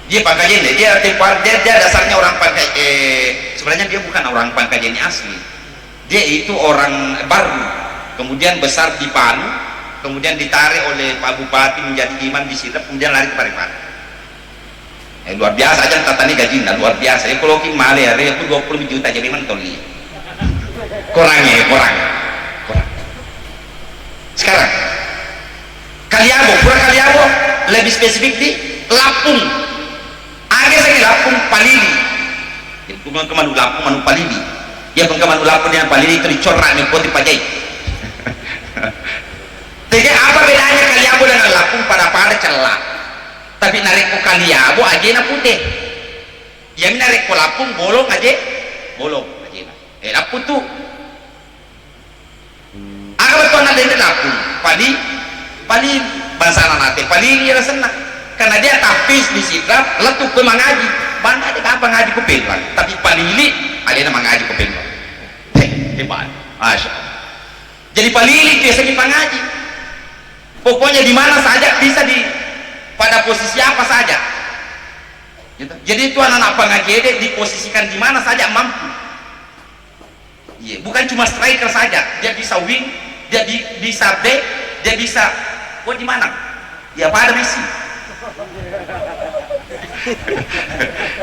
Dia Pangkajene, dia dasarnya orang Pangkaj, sebenarnya dia bukan orang Pangkajene asli, dia itu orang baru, kemudian besar di Palu, kemudian ditarik oleh Pak Bupati menjadi imam di Sidrap, kemudian lari ke Parepare. Luar biasa aja tatani gajinya, luar biasa ya. Kalau kita malah ya itu 20 juta jadi mentoli kurang. Sekarang Kaliabo, pura Kaliabo lebih spesifik di Lampung. Ada saya Lampung Palili. Itu kemana Lampung manu Palili. Ya kemana Lampung dengan Palili itu dicorak nih poti pajai. Jadi apa bedanya Kaliabo dengan Lampung? Pada celah. Tapi narik ke Kaliabo aja na putih. Yang narik ke Lampung bolong aja na. Lampung tuh. Aga betul na dari Lampung. Pali bahasa nanate. Pali dia senang. Karena dia tapis di Sidrap, letuk ke mengaji. Mana ada apa ngaji ke Pelwan? Tapi Palili ada nama ngaji ke Pelwan. Hebat. Masya Allah. Jadi Palili biasanya pengaji. Pokoknya di mana saja bisa pada posisi apa saja. Gitu. Jadi itu anak-anak pengaji diposisikan di mana saja mampu. Iya, bukan cuma striker saja. Dia bisa wing, dia bisa back, dia bisa. Oh di mana? Ya pada Messi.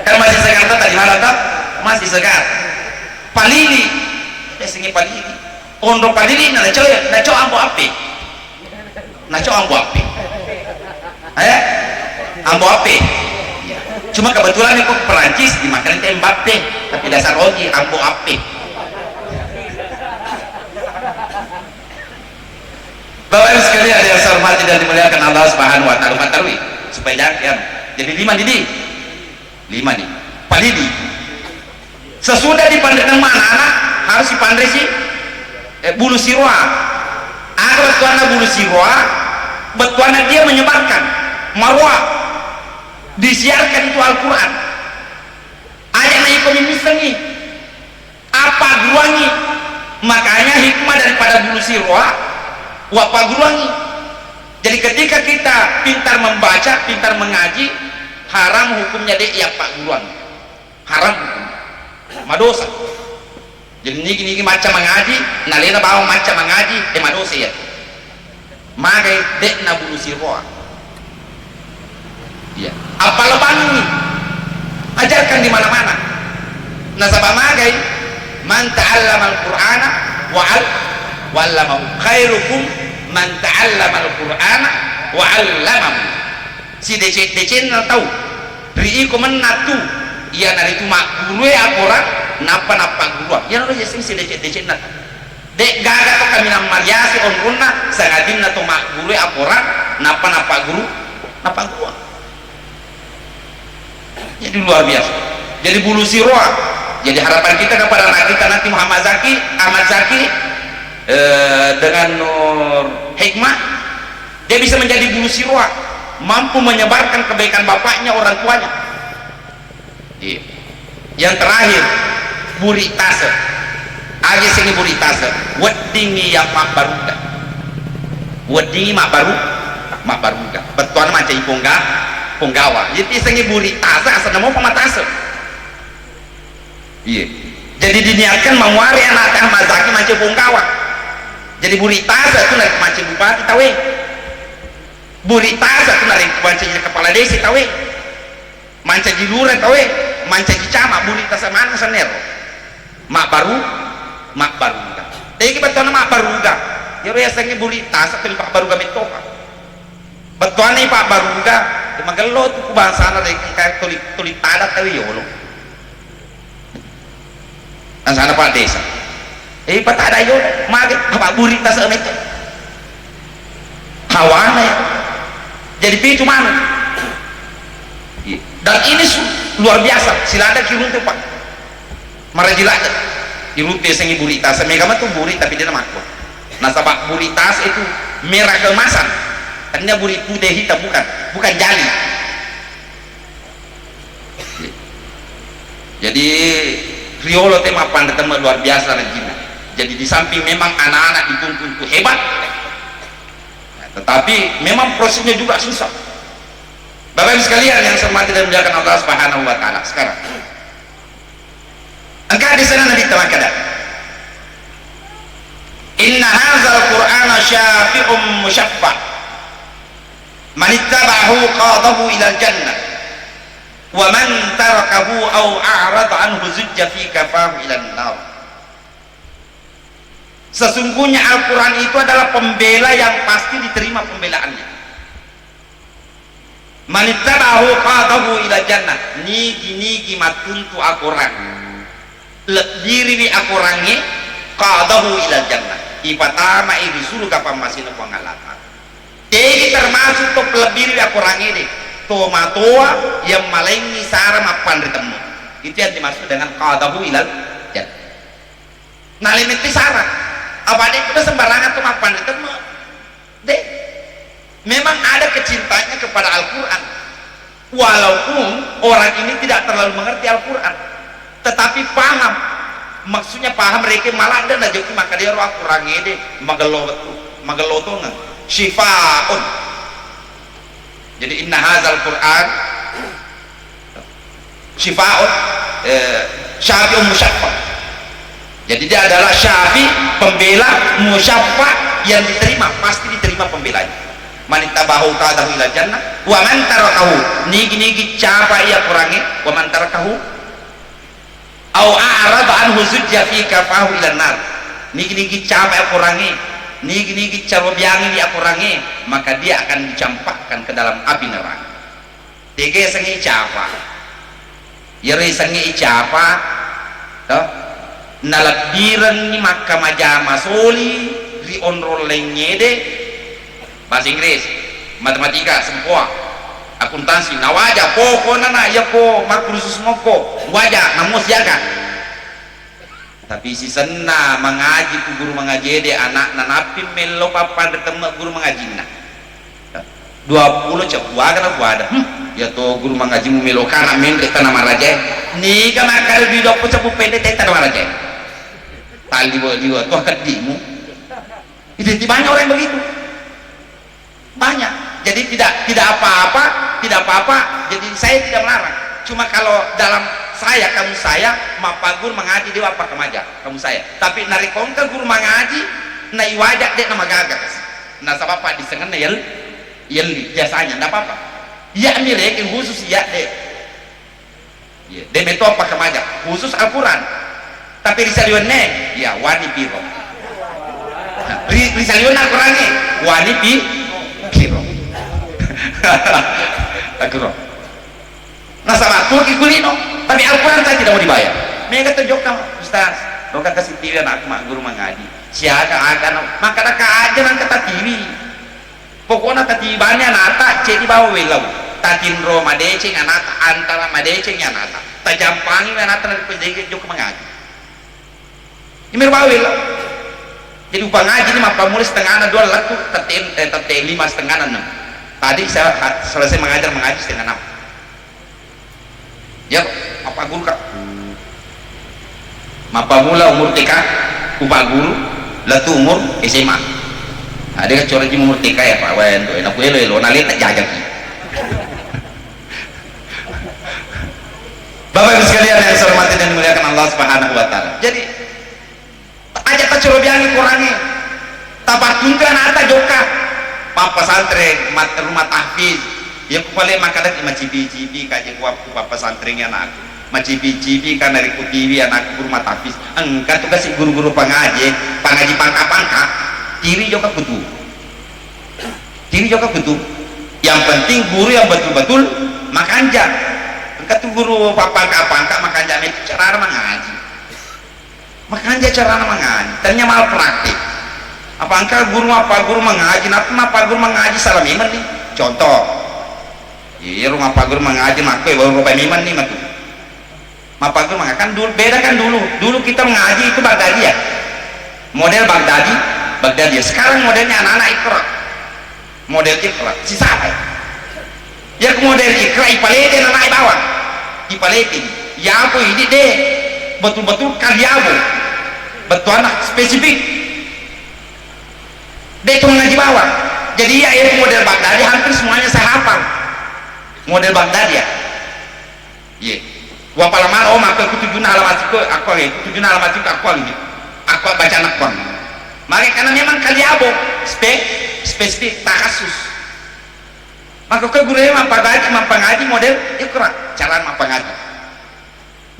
Kan masih segar tadi malam tak? Masih segar. Palili, biasanya Palili. Pondok Palili na coy ambo api. Ambo api. Cuma kebetulan itu Perancis dimakan Mbappe, tapi dasar Oji ambo api. Bapak Ibu sekalian yang saya hormati dan dimuliakan Allah Subhanahu wa taala, Matarwi supaya jangan jadi 5 nih Palili. Sesudah dipandai dengan anak harus dipandai si bulu sirwa. Ada betuana bulu sirwa, betuana dia menyebarkan marwah, disiarkan itu Al-Quran. Ayat na ikomin misengi apa guruangi, makanya hikmah daripada bulu sirwa wapa guruangi. Jadi ketika kita pintar membaca, pintar mengaji, haram hukumnya dek ya pak guruan, haram hukum madosa. Jadi niki macam mengaji nalena bawa macam mengaji madosa ya magai dek na bulu sirwa ya apa leban ini ajarkan di mana-mana. Nasabah magai man ta'allama al-Qur'ana wa'allamahu khairukum man ta'allama al-Qur'ana wa'allamahu. Si DC na tahu ri ko man natu iya nari tu mak guru ya orang napa guru ya no sing si DC na dek gaga to kami nang mariasi on runa sangadin na to mak guru ya orang napa guru jadi luar biasa. Jadi bulu sirwa. Jadi harapan kita kepada anak kita nanti Ahmad Zaki dengan nur hikmah dia bisa menjadi bulu sirwa, mampu menyebarkan kebaikan bapaknya, orang tuanya. Yang terakhir buritase aja sini buritase weddingi ya mak baruga weddingi mak baruga betuan macam punggawa jadi sini buritase asal nama pematase. Iya, jadi diniatkan mengwari anak Ahmad Zaki macam punggawa. Jadi buritase itu narik macam bupati tawe, buritase itu narik macam kepala desa tawe, manca di lurah tawe, manca di camat buritase mana sener mak baru kan. Jadi kita betul mak baru kan. Ya biasanya buritase itu pak baru kan betoka. Betuan nih pak baru kan. Magalo tuh bahasa anak kayak tulis tadat tawe yolo. Ang sana pa desa patada yun magit burita sa amit hawana ya jadi pitu mana dan ini luar biasa silada kirunte pak marajilada kirunte sengi burita sa megama tuh buri tapi dia namakwa nasabak buritas itu merah keemasan karena buri putih hitam bukan jali. Jadi Riolo tema pandai luar biasa rajin. Jadi di samping memang anak-anak dituntut untuk hebat, tetapi memang prosesnya juga susah. Bapak Ibu sekalian yang saya hormati dan muliakan Allah Subhanahu wa taala, sekarang engkau di sana Nabi tawakkala, inna hadzal qur'ana syafi'un musyaffa' man ittaba'ahu qadahu ilal jannah wa man tarakahu aw a'rada anhu zujja fi kafahu ilan nar. Sesungguhnya Al-Quran itu adalah pembela yang pasti diterima pembelaannya. Man ittaba'ahu qadahu ilal jannah, nigi matuntu Al-Quran diri di Al-Qurannya qadahu ilal jannah, ipatama iri surga pamasina pangalata. Jadi termasuk to pelebir di Al-Quran ini toa yang malengi sara mapan ritemu, itu yang dimaksud dengan qadahu ilal jannah. Nah limiti sara apa deh udah sembarangan tuh mapan ritemu deh. Memang ada kecintanya kepada Al-Quran, walaupun orang ini tidak terlalu mengerti Al-Quran, tetapi paham maksudnya, paham mereka malah ada najuki maka dia roh Al-Quran ini magelotongan syifaun. Jadi inna hadzal Quran syifaun syafi'un musyaffa'. Jadi dia adalah syafi, pembela, musyaffa', yang diterima, pasti diterima pembelanya. Man ittabahu qadahu ila jannah wa man tarakahu, nigi capa ia kurangi, wa man tarakahu au a'rada anhu zujja fi kafahu ila nar, nigi capa ia kurangi, nigi carobiangi dia kurangi, maka dia akan dicampakkan ke dalam api neraka. Tiga sengi capa yeri sengi capa toh nalabiran ni maka majama soli ri onrolengnya deh. Bahasa Inggris, matematika, semua, akuntansi, na wajah, pokok nana, ya po, makrusus moko, wajah, namus jaga. Tapi si sena mengaji ku guru mengaji de anak nanapin melo papan bertemu guru mengaji na. 20 cek waga ada. Ya to guru mengaji mu melo kana men kita nama raja. Ni ka makar di dok cepu pendek teh nama raja. Tali diwa to kedimu. Itu banyak orang begitu. Banyak. Jadi tidak apa-apa, jadi saya tidak melarang. Cuma kalau dalam kamu saya mapagur mengaji dia apa kemaja kamu saya, tapi narikong ke guru mengaji na iwajak dek nama gagas na sabapa disengen yel biasanya ndak apa-apa ya mirek khusus ya dek ya dek beto apa kemaja khusus Al-Quran, tapi risaliwan ne ya wani piro risaliwan Al-Quran ne wani piro Al-Quran nah sama turki kulino, tapi Al-Quran saya tidak mau dibayar. Mereka tunjukkan Ustaz roka kasih TV anak mak guru mengaji siaga akan maka ada keajaran kata TV pokoknya tatibannya nata cek di bawah welau tatin ro madeceng anata antara madecengnya nata tajampangi anata dari penjaga jok mengaji ini bawah welau. Jadi upah ngaji ini maka mulai setengah dua laku tatin 5 setengah 6. Tadi saya selesai mengaji setengah 6 ya apa guru kak mapa mula umur TK upah guru latu umur SMA ada kecuali umur TK ya Pak wen tuh enak elo nalit tak jajak. Bapak Ibu sekalian yang saya hormati dan muliakan Allah Subhanahu wa taala, jadi aja tak curobiangi kurangi tapak tuntuan ata joka papa santren rumah tahfiz ya kupale makadat ima cibi-cibi kaje kuap pesantrennya anak macibi-cibi kan dari kutiwi anak guru matafis engkau tuh kasih guru-guru pengaji pangka tiri juga betul yang penting guru yang betul-betul makanja engkau tuh guru pangka makanja itu cara mengaji ternyata mal praktik apa guru mengaji apa guru mengaji salam iman nih contoh. Iya rumah pagur mengaji makwe baru rupai miman nih matu. Mapagur mengakan dulu beda kan dulu kita mengaji itu Baghdadi ya. Model Baghdadi ya. Sekarang modelnya anak-anak Iqra. Model Iqra. Si siapa ya? Ya model Iqra ipalete anak bawah. Ipalete. Ya aku ini deh betul-betul kaliabu. Betul anak spesifik. Dia itu mengaji bawah. Jadi ya ini model Baghdadi hampir semuanya saya hafal. model Baghdad ya iya wa palaman oh maka aku tujuh alamat itu aku ya tujuh alamat itu aku gitu aku baca nakon makanya karena memang kaliabo spesifik kasus maka ke guru yang mampangaji model ikra cara mampangaji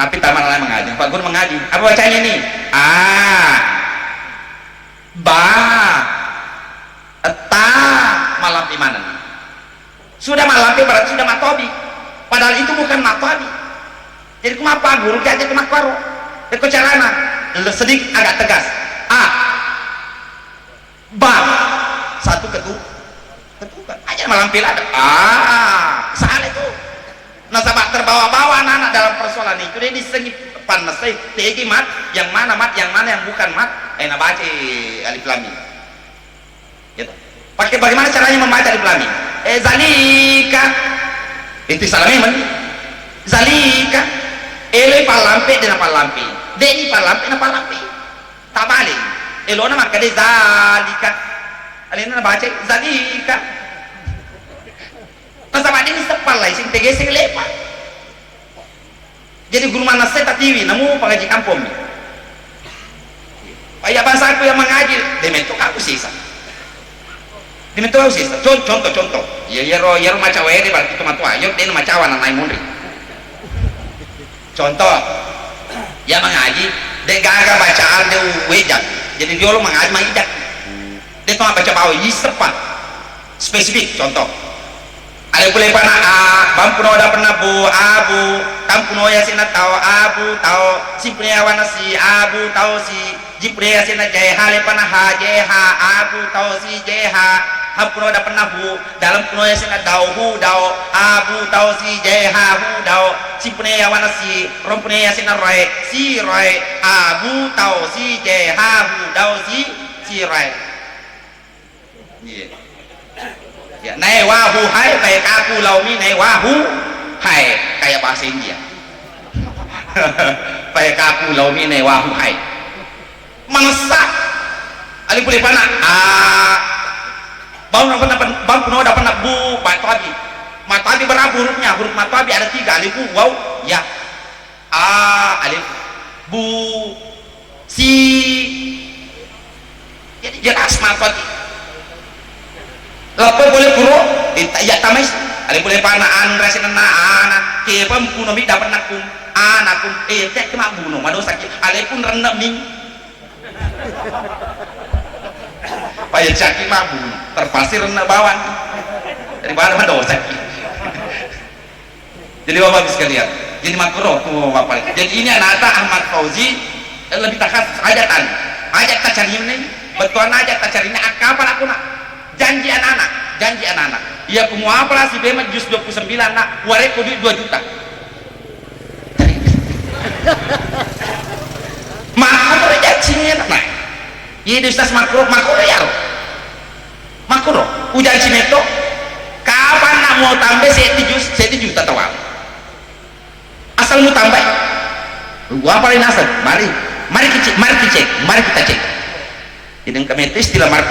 tapi taman lain mengaji Pak Guru mengaji apa bacanya nih ba eta malam imanan sudah malam berarti sudah matobi padahal itu bukan matobi jadi kenapa guru aja ke makwaro ke carana sedikit agak tegas ba satu ketukan aja malam ada salah itu nasabah terbawa-bawa anak-anak dalam persoalan itu dia disengit panas tegi mat yang mana yang bukan mat baca alif lam mim gitu pakai bagaimana caranya membaca alif lam mim zalika itu salamin zalika ele palampe dan palampe deni palampe na palampe tak balik elona maka de zalika alina baca zalika nasabah ini sepal lah sing tege sing lepa jadi guru mana saya tak tiwi namu pengaji kampung ayah bahasa aku yang mengaji dementok aku sisa contoh ya ro maca wae de berarti tomat wae de maca wana nai mundri contoh ya mengaji de gaga bacaan de wejak jadi dia lo mengaji mengijak de to baca bawa yisepan spesifik contoh ada boleh pana bampuno ada pernah bu abu tampuno ya sina tahu abu tahu si punya wana si abu tahu si jipre ya sina jaya hale pana ha jaya ha abu tahu si jaya ha hampuno ada pernah bu dalam puno ya sina dau hu dau abu tahu si jaya ha hu dau si punya wana si rompune ya sina roy si roy abu tahu si jaya ha hu dau si roy yeah. Ya, nai wahu hai kayak kaku laumi nai wahu hai kayak bahasa India kayak kaku laumi nai wahu hai mangsa ali boleh pana bang kuno dapat nak bu matabi berapa hurufnya huruf matabi ada 3 alif waw ya alif bu si jadi jelas matabi apa boleh kuro ya tamais ada boleh panaan resina anak kepa kuno mi dapat nakum anakum tek cuma bunuh mado sakit ale pun rendah ming payah sakit mah bunuh terpasti rendah bawan dari mana mado sakit jadi bapak sekalian jadi makro tuh bapak jadi ini anak Ahmad Fauzi lebih takas ajatan ajat tak cari ini betul ajat tak cari ini kapan aku nak janji anak-anak ya kumua apa si bema jus 29 nak wareko duit 2 juta makro rejaksinya nak iya di ustaz makro ya makro ujian sineto kapan nak mau tambah 1 juta tawar asal mau tambah gua paling asal mari kita cek jadi kami itu istilah mari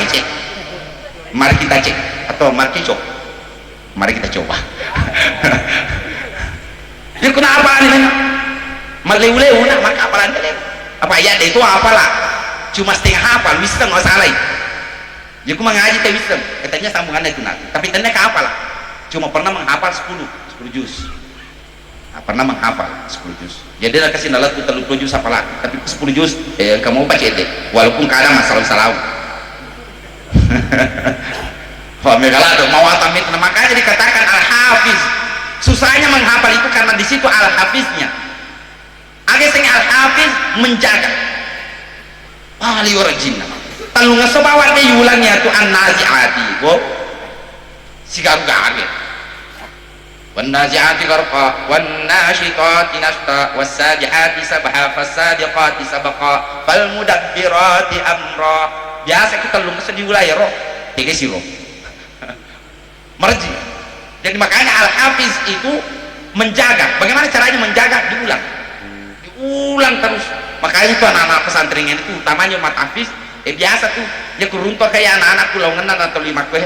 kita cek atau mari kita coba ini kenapa nih meleu-leu nak maka apalan apa ya itu apalah cuma setengah hafal wisdom nggak salah jadi aku mengaji teh wisdom katanya sambungannya itu nanti tapi ternyata apalah cuma pernah menghafal 10 juz pernah menghafal 10 juz jadi dia kasih nalar 30 juz apalah tapi 10 juz kamu baca itu walaupun kadang masalah mau atamit makanya dikatakan al-hafiz susahnya menghafal itu karena di situ al-hafiznya ageseng al-hafiz menjaga liurajinna talunga sobawa de yulangnya tu an-nazi'ati si garuga wan-nazi'ati gharqa wan-nashitati nashta was-sabi'ati sabha fas-sabiqati sabqa fal-mudabbirati amra biasa kita lu mesti diulai roh tiga siro merji jadi makanya al-hafiz itu menjaga bagaimana caranya menjaga diulang terus makanya itu anak-anak pesantren itu utamanya umat hafiz biasa tuh ya kurunto kayak anak-anak pulau ngenan atau 5 kue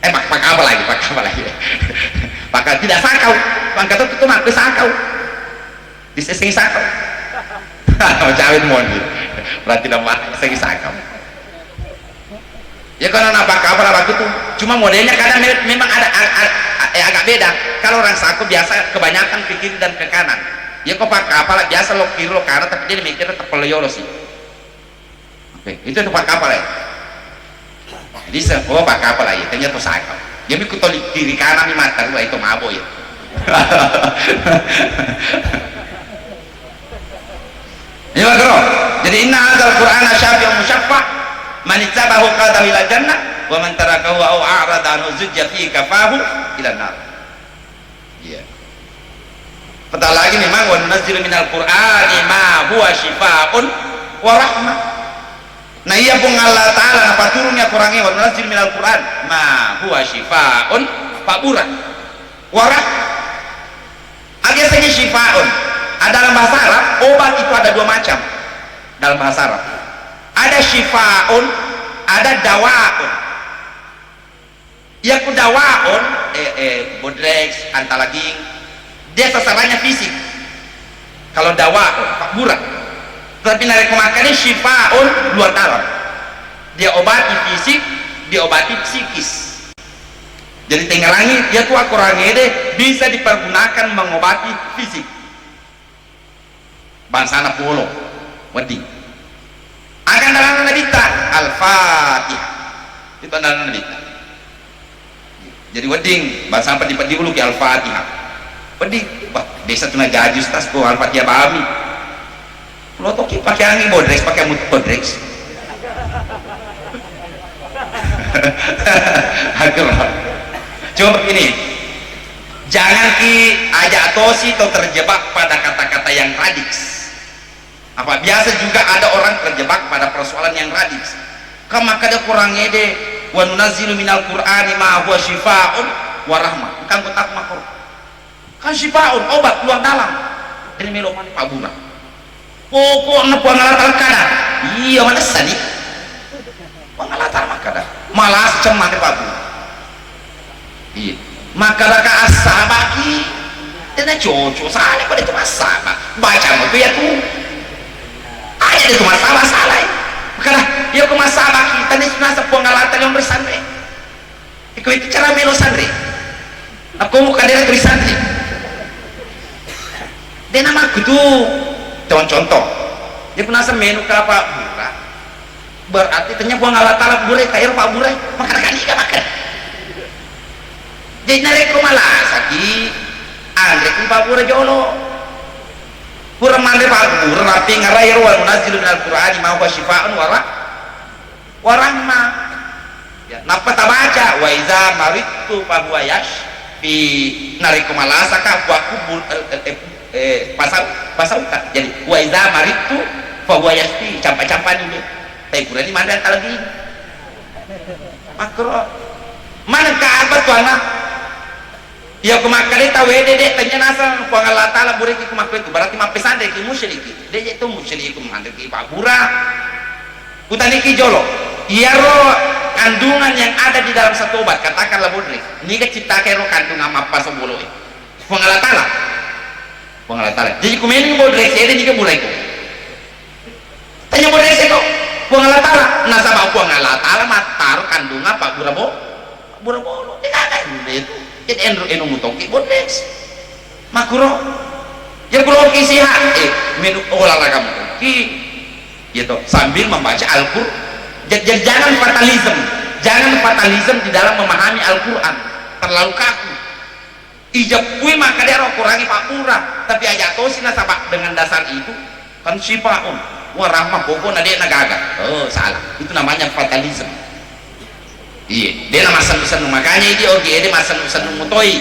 pak apa lagi maka tidak sakau maka itu mak sakau disesing sakau cawin mon berarti nama segi sakau ya karena apa itu cuma modelnya kadang memang ada agak beda. Kalau orang sakau biasa kebanyakan ke kiri dan ke kanan ya kok pakai apa biasa lo kiri lo kanan tapi dia mikirnya terpelio sih. Oke, itu pakai kapal ya jadi oh pakai kapal ya ternyata sakau jadi aku toli kiri kanan di mata gua itu mabo ya ya bro jadi inna hadzal qur'ana syafi'un musyaffa' man ittabahu qadahu ila jannah wa man tarakahu aw a'rada anhu zujja fi kafahu ila nar. Iya. Kata lagi memang wa nunazzilu minal qur'ani ma huwa shifaa'un wa rahmah. Nah iya pun Allah Ta'ala apa turunnya kurangnya wa nunazzilu minal qur'an ma huwa shifaa'un pabura wa rahmah. Biasanya shifaa'un dalam bahasa Arab obat itu ada dua macam dalam bahasa Arab, ada shifaun, ada dawaun. Yang dawaun bodrex, antalaging dia sasarannya fisik. Kalau dawaun pak burak, tapi narik kemakannya shifaun luar dalam, dia obati fisik, dia obati psikis. Jadi tenggelangi dia tuh kurangnya deh bisa dipergunakan mengobati fisik. Bangsana polo wedi akan dalam nabita al-fatihah itu dalam nabita jadi weding bahasa apa di hulu ke al-fatihah wedi wah desa tuna gajus tas ko al-fatihah bami lo toki pakai angin bodrex pakai mut bodrex coba begini jangan ki ajak tosi atau terjebak pada kata-kata yang radix. Apa biasa juga ada orang terjebak pada persoalan yang radix. Maka ada kurangnya deh wa nunazzilu minal qur'ani ma huwa shifaa'un wa rahmah. Kan kotak makro. Kan shifaa'un obat luar dalam. Ini melo mani pabuna. Pokoknya pengalatar kada. Iya mana sadi. Pengalatar makada. Malas cemak pabuna. Iya. Maka laka asabaki dan cocok salah kok itu masalah baca itu ya tuh ada itu masalah salah karena ya ke masalah kita ini sudah sepenggalatan yang bersandre itu cara melo sandre aku mau kader tulis sandre dia nama aku tuh contoh dia pernah semenu ke apa berarti ternyata penggalatan boleh kayak pak boleh makan ikan makan jadi narik rumah lah saki Andre kun papura jolo pura mande papura rapi ngarai wa nunazzilu minal qur'ani ma huwa shifaa'un wa rahmah ya napa tabaca wa iza maritu fa huwa yashfi narik rumah lah saka wa kubul pasauta jadi wa iza maritu fa huwa yashfi campa-campan ini tapi pura di mana lagi makro mana ka apa tuh anak ya kumakali tawede deh tanya nasa kuangala taala bureki kumakali itu berarti mapesan deh ki musyriki deh itu musyriki kumandek ki babura utaniki jolo iya ro kandungan yang ada di dalam satu obat katakanlah bodrek ini ciptakan ro kandungan apa sebulu kuangala taala jadi kumeni bodrek saya ini mulai ku tanya bodrek saya kok kuangala taala nasabah kuangala taala matar kandungan pak burabo dikakan itu jadi enu mutoki bodres makuro ya kalau kisiha minum olahraga mutoki gitu sambil membaca Al-Qur'an jadi jangan fatalism di dalam memahami Al-Qur'an terlalu kaku ijabui maka dia kurangi pakura tapi aja tosi nasabak dengan dasar itu kan sifaun warahmah pokoknya dia nagaga oh salah itu namanya fatalism. Iya, dia nama senu makanya dia oke dia mas senu mutoi.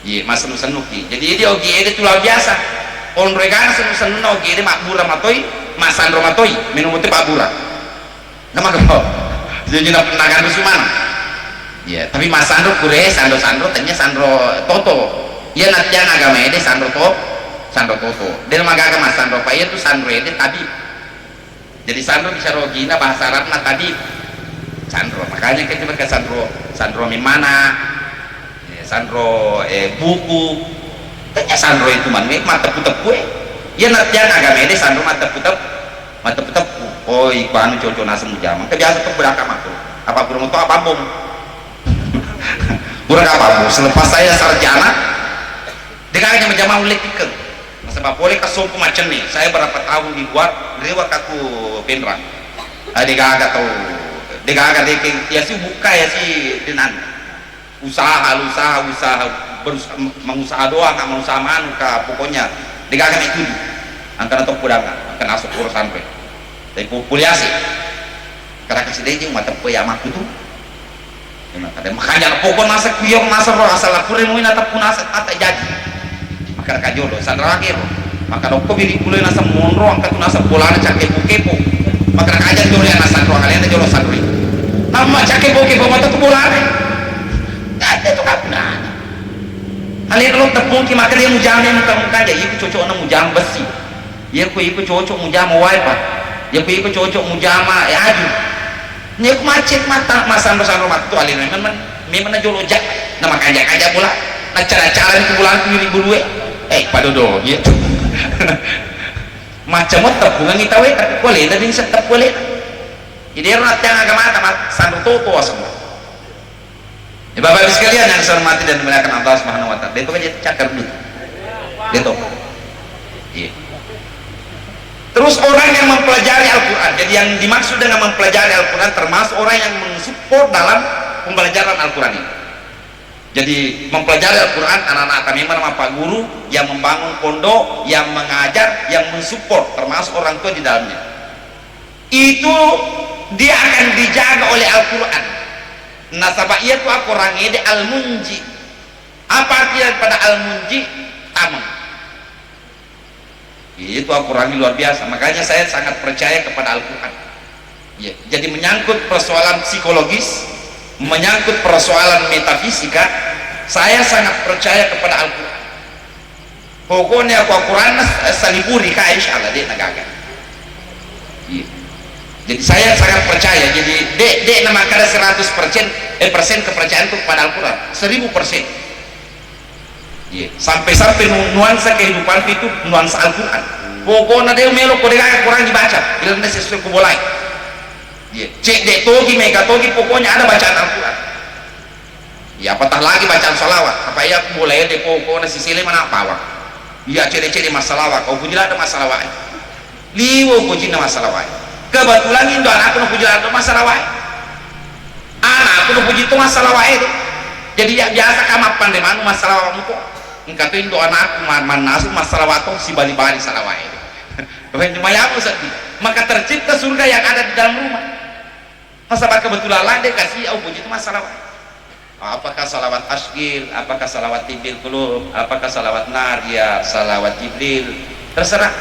Iya, mas senu ki. Jadi dia oke dia tuh luar biasa. On regana senu oke dia makbura matoi, masandro matoi, minum mutoi pakbura. Nama kau. Jadi nak penagan musuman. Iya, tapi masandro kure, sandro tanya sandro toto. Iya nantian agama ini sandro toto. Dia nama agama masandro pa itu sandro ini tadi. Jadi sandro bisa rogina bahasa Arabna tadi. Sandro makanya kita pakai sandro mimana sandro buku tanya sandro itu man mata tepu ya nantian agama ini sandro mata tepu oh ikan cocok nasi mujama kebiasa tuh beraka makro apa kurang itu apa bom kurang apa bom selepas saya sarjana dekatnya menjama ulik ikan sebab boleh kasumpu macam nih saya berapa tahun di luar lewat aku penrang dega tahu dega ya sih buka ya sih dengan usaha mengusaha doang nggak mau usaha manu pokoknya dega itu antara top pedagang akan masuk urusan pe dari populasi karena kasih dia mata ya maku tuh makanya pokok nasa kuyong nasa roh asal lapure mau nata punasa tata jadi maka kajodo sandra lagi maka dokter biri kuliah nasa monro angkat nasa bolana cake kepo maka kajar jole nasa roh kalian ada jolo sandri nama cake kepo mata tuh bolana ada tuh kapuna kalian kalau tepung ki maka dia mujamnya muka aja ibu cocok na mujam besi ya ku ibu cocok mujama wipa ya ku ibu cocok mujama ya aju nya ku macet mata masan besan rumah tu alin memang na jolo jak na makanya kaja pula na cara-cara itu bulan ku ribu duwe padodo gitu macam tepung ngita we tapi boleh tapi setep boleh jadi orang yang agama sama sandu toto semua ya Bapak Ibu sekalian yang saya hormati dan dimuliakan Allah Subhanahu wa taala itu aja cakar dulu itu iya. Terus orang yang mempelajari Al-Quran jadi yang dimaksud dengan mempelajari Al-Quran termasuk orang yang mensupport dalam pembelajaran Al-Quran ini jadi mempelajari Al-Quran anak-anak kami nama Pak Guru yang membangun pondok yang mengajar yang mensupport termasuk orang tua di dalamnya itu dia akan dijaga oleh Al-Quran nasabah ia tu aku orang ini al-munji apa artinya pada al-munji tamang itu aku orang luar biasa makanya saya sangat percaya kepada Al-Quran ya. Jadi menyangkut persoalan psikologis menyangkut persoalan metafisika saya sangat percaya kepada Al-Quran pokoknya aku Al-Quran saliburi ka insyaallah dia nagaga ya. Jadi saya sangat percaya jadi dek nama kada 100% persen kepercayaan itu kepada Al-Quran 1000% yeah. Sampai nuansa kehidupan itu nuansa Al-Quran pokoknya dia melok kode Al-Quran dibaca bila ada sesuatu kebolai yeah. Cek dek togi mega togi pokoknya ada bacaan Al-Quran ya apatah lagi bacaan salawat apa ya aku boleh dek pokoknya sisile mana apa wak ya cek masalah wak kau pujilah ada masalah wak liwo puji na masalah wak kebetulan itu anakku nu puji ada masalah wak anakku nu puji itu masalah wak itu jadi ya biasa kamapan deh manu masalah wak muko engkau itu indo anakku manasu masalah wak si bali-bali salah wak itu cuma ya aku sedih maka tercipta surga yang ada di dalam rumah masalah kebetulan lah dia kasih aku puji itu masalah wak apakah salawat asgil apakah salawat tibil kulub apakah salawat naria salawat jibril terserah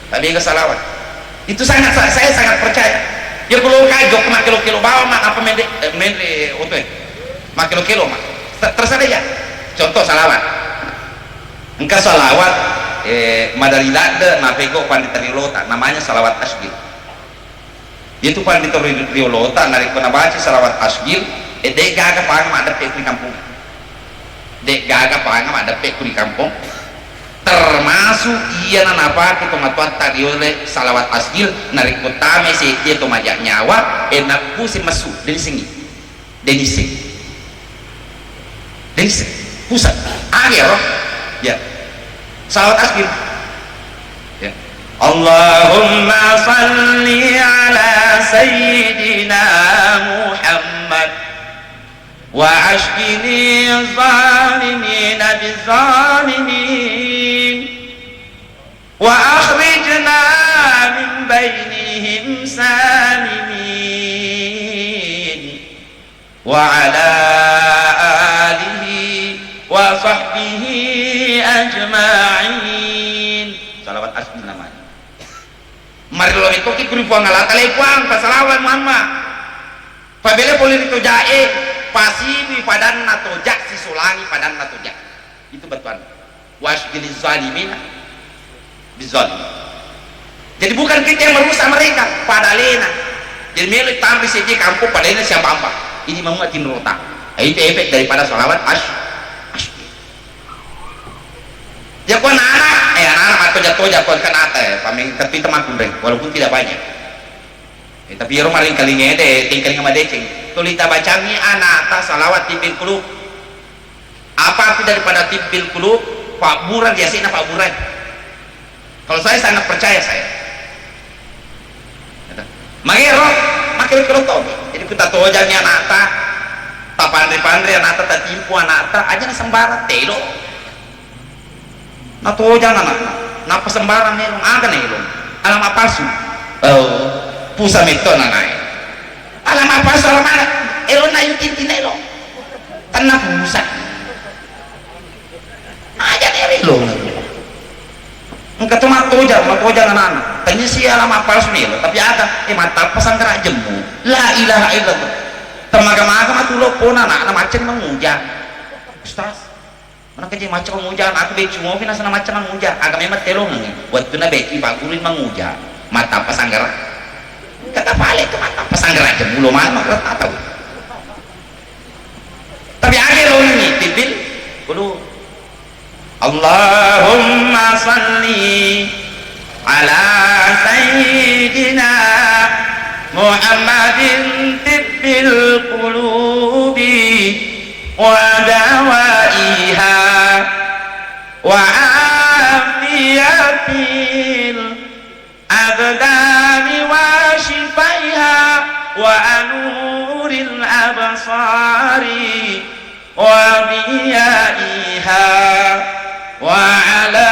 tapi ke salawat itu saya sangat percaya ya kalau kajok mak kilo bawa mak apa mende oke mak kilo mak terserah ya contoh salawat engkau salawat madarilada napego pandita riolota namanya salawat asgil itu pandita riolota narik penabaci salawat asgil dek gaga pang ada pek di kampung dek gaga pang ada pek di kampung termasuk iya nanapa kita ngatuan tadi oleh salawat asgil narik utame si dia tu majak nyawa enak pusi masuk dari sini pusat akhir ya salawat asgil ya Allahumma salli ala sayyidina Muhammad وأشقني الظالمين بالظالمين وأخرجنا من بينهم سالمين وعلى آله وصحبه أجمعين salawat asmi namanya mari lo itu ki kuripuang ala kalepuang pasalawan Muhammad pabele boleh itu jae pasibi padan nato jak si sulangi padan nato jak itu betulan wasgili zalimin bizalim jadi bukan kita yang merusak mereka padalena jadi milik tamri segi kampung padalena siapa apa ini mau ngatin rota itu efek daripada salawat toja kon kan ate paming tapi temakun deh walaupun tidak banyak. Tapi orang maring kali ngede tinggal sama deceng tulita bacangi anak ta salawat tibil kulub apa arti daripada tibil kulub Pak Buran biasanya Pak Buran kalau saya sangat percaya saya magero makin kerotok jadi kita tojanya anak ta pandai-pandai anak ta timpu anak ta aja na sembara telo na toja na pasembaran melong aga na ilong alam apalsu oh pusa mito na nai alam apalsu alam ana elon na yung tintinelo tanah pusa aja na ilong ang katong toja na nana tanya siya alam apalsu nilo tapi ada mata pasanggara jemu la ilaha illallah temaga-maga matulog po na macam menguja ustaz mana kerja macam menguja aku becu mau nasa na macam menguja agak memang telong nih buat tu na beki bagulin menguja mata pasanggara kata balik ke mata pasanggara aja mulu mana makrat tahu tapi akhir lo nih tibil kudu Allahumma salli ala sayyidina Muhammadin tibbil qulubi wa dawaiha wa afiyatil abdani wa shifaiha wa anuril absari wa biyaiha wa ala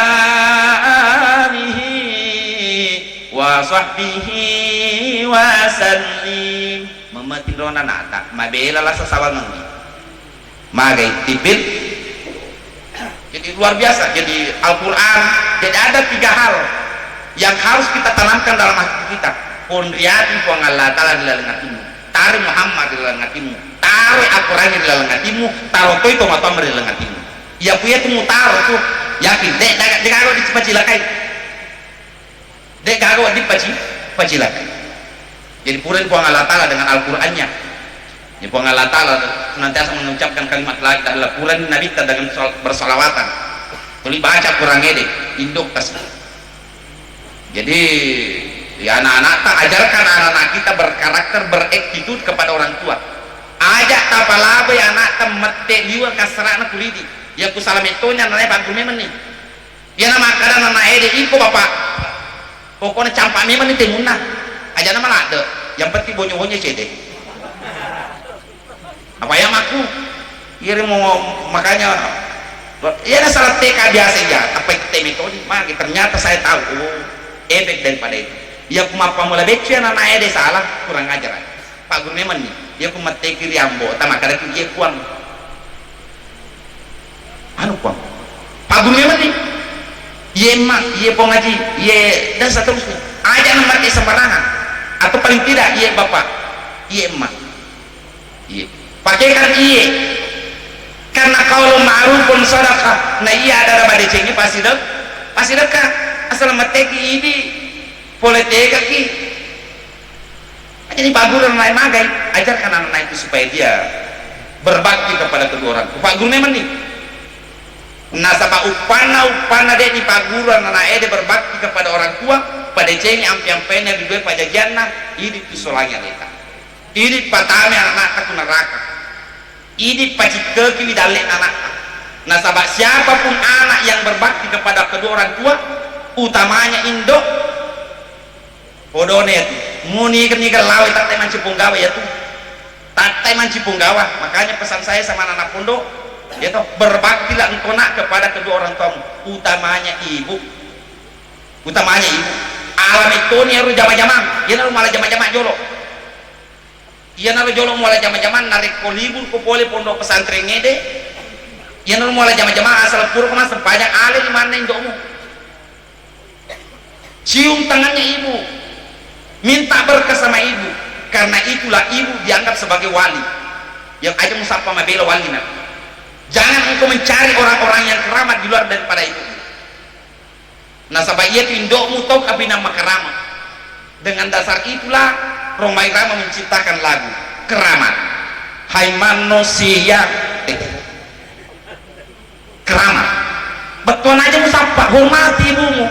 alihi wa sahbihi wa sallim mamatin rona nata mabela la sasawal nangi magai tipil jadi luar biasa jadi Al-Quran jadi ada 3 hal yang harus kita tanamkan dalam hati kita pondriati puang Allah ta'ala di dalam hatimu taruh Muhammad di dalam hatimu taruh Al-Quran di dalam hatimu taruh itu tomat-tomat di dalam hatimu ya punya tuh taruh tuh yakin dek gago di pacilakai dek gago di pacilakai jadi puren puang Allah ta'ala dengan Al-Qurannya ya puang Allah ta'ala senantiasa mengucapkan kalimat la ilaha illallah puren Nabi kita dengan bersalawatan tuli baca kurang ede induk tas jadi ya anak-anak tak ajarkan anak-anak kita berkarakter berektitut kepada orang tua ajak tapalabe anak temete liwa kasrana kulidi ya ku salam itunya nanya pak gumi meni ya nama kadang anak ede iko bapak pokoknya campak memang nih temunah aja nama lade yang penting bonyo-bonyo cede apa yang aku kirim mau makanya ya ada salah TK biasa ya apa itu metode mah ternyata saya tahu efek daripada itu ya aku mapa mulai becek anak ede salah kurang ajar pak guru memang nih dia aku mati kiri ambo tamak kada dia kuang anu kuang pak guru memang nih ye mak ye pongaji ye dan seterusnya aja nomor ke sembarangan atau paling tidak ye bapak ye emak ye pakaikan ye karena kalau ma'rufun sadaqah nah iya ada pada cengi pasti dekat asal meteki ini politika ki jadi pak guru naik magai ajarkan anak itu supaya dia berbakti kepada kedua orang pak guru memang nih nasabah upana deh di pak guru anak ede berbakti kepada orang tua pada cengi ampian-ampiannya di dua pajajanna ini pisolanya leta ini patame anak aku neraka ini pacit keki dalek anak nasabah siapapun anak yang berbakti kepada kedua orang tua utamanya indok podone itu muni kenikah lawe tatai manci punggawa ya tuh tatai manci punggawa makanya pesan saya sama anak pondok ya toh berbaktilah engkau nak kepada kedua orang tuamu utamanya ibu alam itu nih harus jama-jama ya naruh malah jama-jama jolo iya naruh jolo mulai jama-jama narik kolibur kupole pondok pesantren ngede iya naruh mulai jama-jama asal pura kemas sepanjang ale di mana indokmu cium tangannya ibu minta berkah sama ibu karena itulah ibu dianggap sebagai wali yang aja musafah mabela wali nah. Jangan engkau mencari orang-orang yang keramat di luar daripada itu nasabah iya indokmu tau kabina makaramat dengan dasar itulah Romai Rama menciptakan lagu keramat hai manusia keramat betul aja musafah hormati ibumu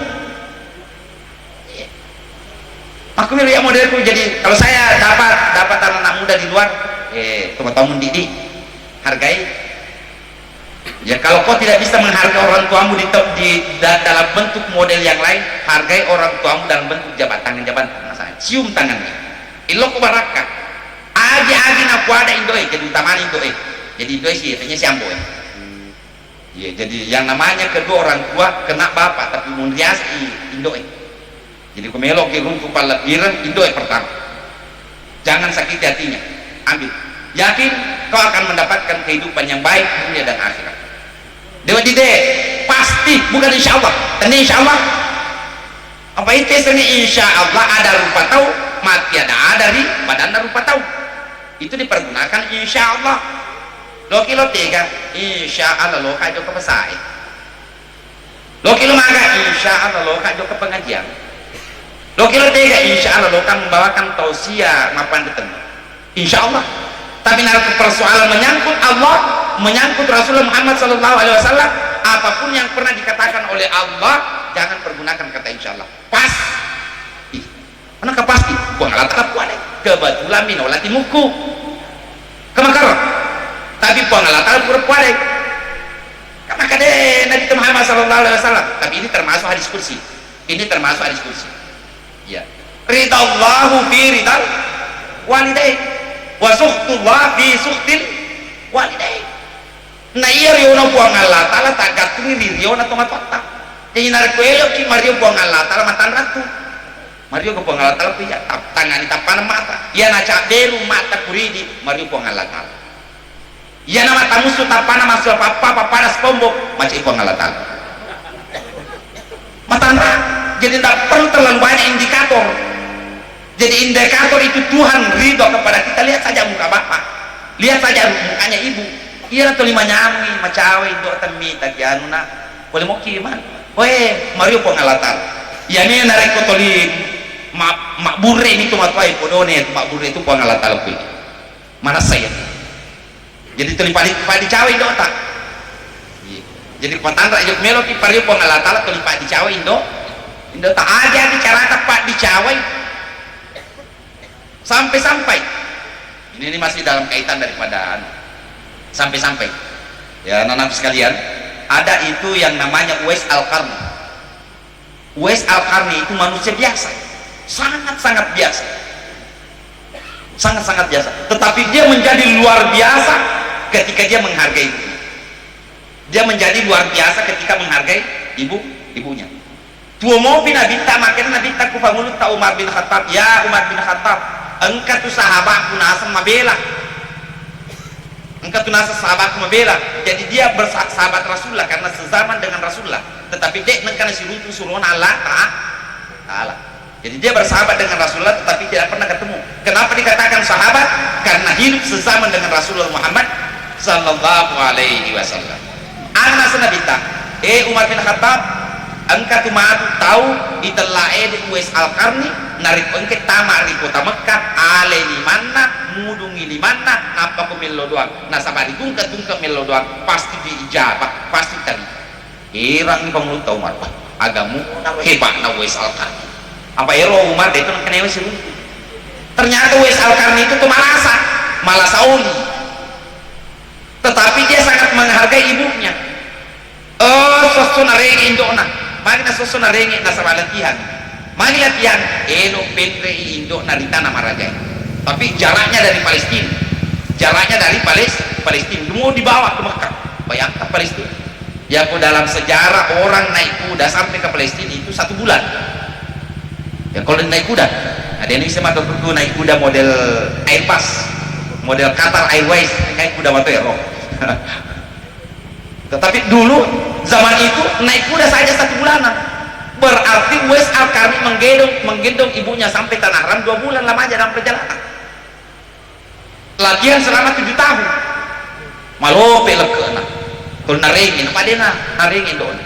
luar, teman-teman Didi hargai. Ya kalau kau tidak bisa menghargai orang tuamu dalam bentuk model yang lain, hargai orang tuamu dalam bentuk jabatan. Misalnya cium tangannya, ilok barakah aji naku ada indoe, jadi utamaan indoe, jadi indoe sih katanya siambo ya. Jadi yang namanya kedua orang tua kena bapak tapi mundias indoe, jadi kumelok ke runtuh kepala biran indoe pertama. Jangan sakiti hatinya, ambil, yakin kau akan mendapatkan kehidupan yang baik dunia dan akhirat. Dewa dide pasti, bukan insya Allah. Tadi insya Allah apa itu seni? Insya Allah ada rupa tahu, mati ada di badan rupa tahu, itu dipergunakan insya Allah. Lo kilo tiga insya Allah lo kajo ke pesai, lo kilo maga insya Allah lo kajo ke pengajian, lo kilo tiga insya Allah lo kan membawakan tausiah mapan ketemu insya Allah. Tapi nanti persoalan menyangkut Allah, menyangkut Rasulullah Muhammad SAW, apapun yang pernah dikatakan oleh Allah jangan pergunakan kata insya Allah. Pasti, kenapa pasti? Gua ngalah tak kuat deh. Kebetulan minolati muku kemakar, tapi gua ngalah tak kuat deh. Karena kade Nabi Muhammad SAW. Tapi ini termasuk hadis kursi. Ini termasuk hadis kursi. Ya. Ridallahu fi ridal walidain. Wa suhtullah fi suhtil walidain. Na iya riona buang Allah taala tagat ni riona to matota. Jadi narkuelo ki Mario buang Allah taala matan ratu. Mario buang Allah taala piya tangani tapan mata. Iya na caderu mata kuridi Mario buang Allah taala. Iya na mata musuh tapana masuk papa panas pombo macam buang Allah taala. Matana jadi tak perlu terlalu banyak indikator. Jadi indikator itu Tuhan ridho kepada kita. Lihat saja muka bapak, lihat saja mukanya ibu. Iya atau lima nyami macawe itu temi tagianu na boleh mau kiman. Weh Mario pengalatan. Ya ini narik kotolin mak burre ini tuh matuai podone mak burre itu pengalatan lebih. Mana saya? Jadi terlipat di cawe itu tak. Jadi kontandra yuk melodi Mario pengalatan terlipat di cawe Indo tak ada bicara tepat di cawe. Sampai-sampai ini masih dalam kaitan daripada sampai-sampai ya anak-anak sekalian, ada itu yang namanya Uwais Al-Qarni. Uwais Al-Qarni itu manusia biasa, sangat-sangat biasa, sangat-sangat biasa, tetapi dia menjadi luar biasa ketika dia menghargai ibunya. Dia menjadi luar biasa ketika menghargai ibunya. Tuh mau binabita makin nabita kufamulut ta Umar bin Khattab, ya Umar bin Khattab, engkau tuh sahabatku nasa mabela, engkau tuh nasa sahabatku mabela. Jadi dia bersahabat Rasulullah karena sezaman dengan Rasulullah, tetapi dia karena si runtuh suruhan Allah Ta'ala. Jadi dia bersahabat dengan Rasulullah tetapi tidak pernah ketemu. Kenapa dikatakan sahabat? Karena hidup sezaman dengan Rasulullah Muhammad Sallallahu Alaihi Wasallam. Anak senabita Umar bin Khattab, engkau tuh tahu itelah di Uwais Al-Qarni narik engke tamar di kota Mekah ale di mana mudungi di mana apa ku melo doang nasabari tungka melo doang pasti diijabah pasti tadi irang pemulut Umar agamu hebat na Uwais Al-Qarni apa ero Umar itu kena sih. Ternyata Uwais Al-Qarni itu tuh malah sauli, tetapi dia sangat menghargai ibunya. Sosona rengi indona magna sosona rengi nasaba latihan magi latihan eno pentre indo narita nama raja, tapi jaraknya dari Palestina, Palestina mau dibawa ke Mekah. Bayangkan Palestina ya, dalam sejarah orang naik kuda sampai ke Palestina itu 1 bulan ya. Kalau naik kuda ada yang bisa makan kuda, naik kuda model Airbus, model Qatar Airways, naik kuda waktu Eropa. Tetapi dulu zaman itu naik kuda saja 1 bulanan. Berarti Uwais Al-Qarni menggendong ibunya sampai Tanah Haram 2 bulan lamanya dalam perjalanan. Latihan selama 7 tahun. Malope lekena. Kalau naringin, apa dia naringin doon.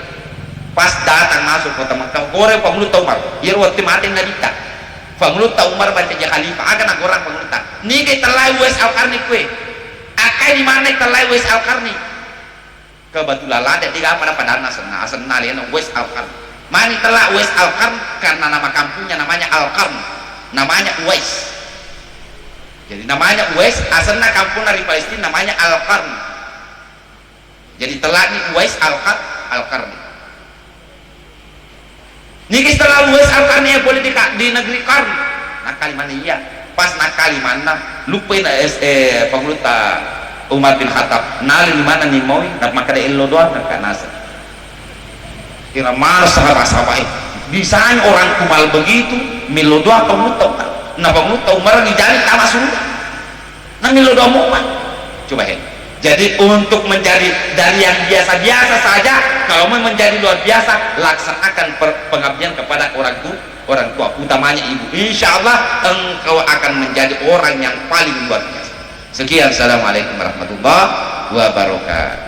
Pas datang masuk kota Mekah, gore pamulut Umar. Yer waktu mati nadita. Pamulut Umar baca ja khalifah akan agorang pamulut. Ni kay talay Uwais Al-Qarni kue. Akay di mana talay Uwais Al-Qarni? Kebetulan ada tiga pada asal lihat Uwais Al-Qarni. Mani telah Uwais Al-Qarni karena nama kampungnya namanya Al-Qarni, namanya Uwais. Jadi namanya Uwais, asalnya kampung dari Palestina namanya Al-Qarni. Jadi telani Uwais Al-Qarni. Niki setelah Uwais Al-Qarni yang boleh di negeri Qarni. Nah kalimantan iya. Pas nak kalimantan lupain pengluta Umar bin Khattab. Nali di mana nih mau? Nak maka ada elo doang nak nasa. Kira mana sahabat-sahabat bisanya orang kumal begitu milo doang pengluta. Nah pengluta Umar dijari tak masuk. Nah milo doang mau. Coba jadi untuk menjadi dari yang biasa-biasa saja, kalau mau menjadi luar biasa, laksanakan pengabdian kepada orang tua, utamanya ibu. Insya Allah engkau akan menjadi orang yang paling luar biasa. Sekian, assalamualaikum warahmatullahi wabarakatuh.